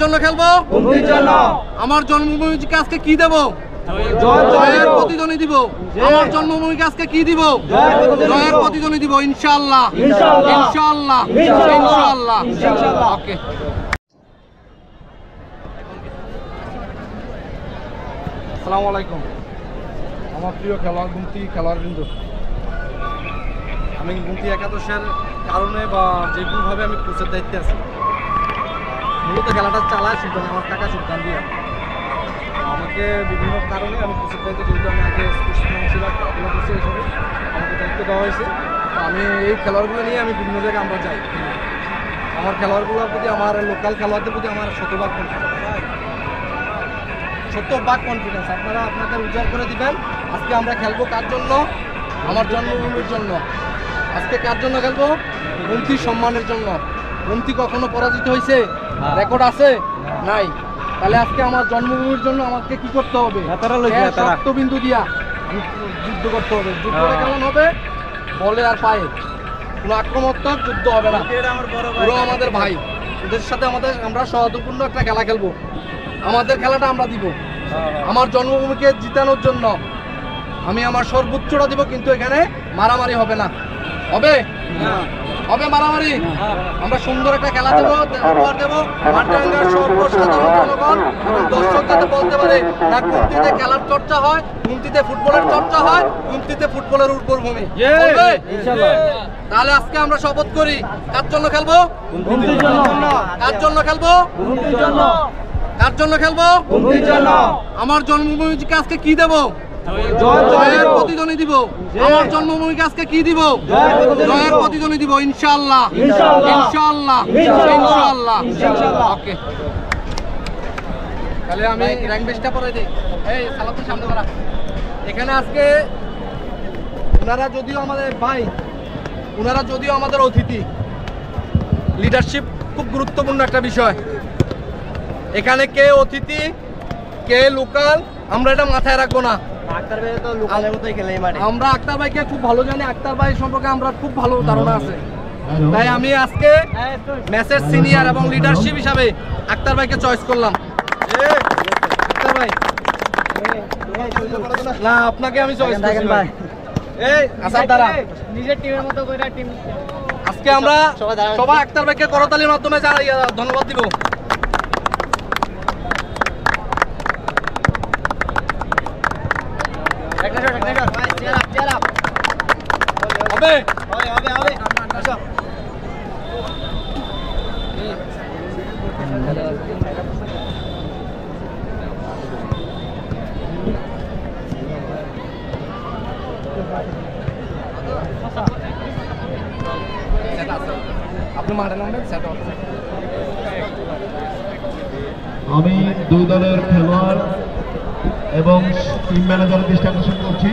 জন্য খেলবো? আমার জন্মভূমিকে আজকে কি দেব? জয়ের প্রতিধ্বনি দিব। আমার জন্মভূমিকে আজকে কি দিব? জয়ের প্রতিধ্বনি দিব ইনশাআল্লাহ, ইনশাআল্লাহ, ইনশাআল্লাহ। ওকে, আসসালামু আলাইকুম। আমার প্রিয় খেলোয়াড় গুমতি খেলোয়াড়বৃন্দ, আমি গুমতি একাদশের কারণে বা যে কোনোভাবে আমি কোচের দায়িত্বে আছি। মূলত খেলাটা চালায় সুলতান, আমার টাকা সুলতান দিয়ে আমাকে বিভিন্ন কারণে আমি কোচের দায়িত্বে জড়িত। আমি আগে স্পোর্টসম্যান ছিলাম, আপনার কোচের হিসাবে আমাকে দায়িত্ব দেওয়া হয়েছে। আমি এই খেলোয়াড়গুলো নিয়ে আমি বিভিন্ন জায়গায় আমরা যাই। আমার খেলোয়াড়গুলোর প্রতি, আমার লোকাল খেলোয়াড়দের প্রতি আমার শতভাগ কনফিডেন্স। আপনারা আপনাদের উজাড় করে দিবেন। আজকে আমরা খেলবো কার জন্য? আমার জন্মভূমির জন্য। আজকে কার জন্য খেলবো? গুমতির সম্মানের জন্য। গুমতি কখনো পরাজিত হয়েছে? রেকর্ড আছে? নাই। তাহলে আজকে আমার জন্মভূমির জন্য আমাকে কি করতে হবে? শক্তবিন্দু দিয়া যুদ্ধ করতে হবে। যুদ্ধটা কেমন হবে? বলে আর পায়ে, কোনো আক্রমণাত্মক যুদ্ধ হবে না। পুরো আমাদের ভাই, ওদের সাথে আমরা সৌহার্দ্যপূর্ণ একটা খেলা খেলবো। আমাদের খেলাটা আমরা দিব আমার জন্মভূমিকে জিতানোর জন্য। আমি আমার সর্বোচ্চটা দিব, কিন্তু এখানে মারামারি হবে না। হবে? হবে মারামারি? আমরা সুন্দর একটা খেলা দেবো, মাটিরাঙ্গার সর্বসাধারণ জনগণ এবং দর্শক যাতে বলতে পারে না গুমতিতে খেলার চর্চা হয়, গুমতিতে ফুটবলের চর্চা হয়, গুমতিতে ফুটবলের উর্বর ভূমি। তাহলে আজকে আমরা শপথ করি, কার জন্য খেলবো? কার জন্য খেলবো? কার জন্য খেলবো? আমার জন্মভূমিকে আজকে কি দেব? জয়ের প্রতিধ্বনি দিব। আমার জন্মভূমিকে আজকে কি দিব? জয়ের প্রতিধ্বনি দিব ইনশাআল্লাহ, ইনশাআল্লাহ, ইনশাআল্লাহ। ওকে, তাহলে আমি র্যাঙ্ক বেসটা পরে দিই। এই সালাতের সামনে করা। এখানে আজকে ওনারা যদিও আমাদের ভাই, ওনারা যদিও আমাদের অতিথি, লিডারশিপ খুব গুরুত্বপূর্ণ একটা বিষয়। এখানে কে অতিথি কে লোকাল আমরা এটা মাথায় রাখবো না। আমরা আক্তার ভাইকে খুব ভালো জানি, আক্তার ভাই সম্পর্কে আমরা খুব ভালো ধারণা আছে। তাই আমি আজকে ম্যাচের সিনিয়র এবং লিডারশিপ হিসাবে আক্তার ভাইকে চয়েস করলাম। আক্তার ভাই না, আপনাকে আমি চয়েস করছি ভাই। এই আসার দ্বারা নিজের টিমের মতো করে টিম আজকে আমরা সবাই আক্তার ভাইকে করতালির মাধ্যমে ধন্যবাদ দিব। আমি দুই দলের খেলোয়াড় এবং টিম ম্যানেজারের দৃষ্টি আকর্ষণ করছি।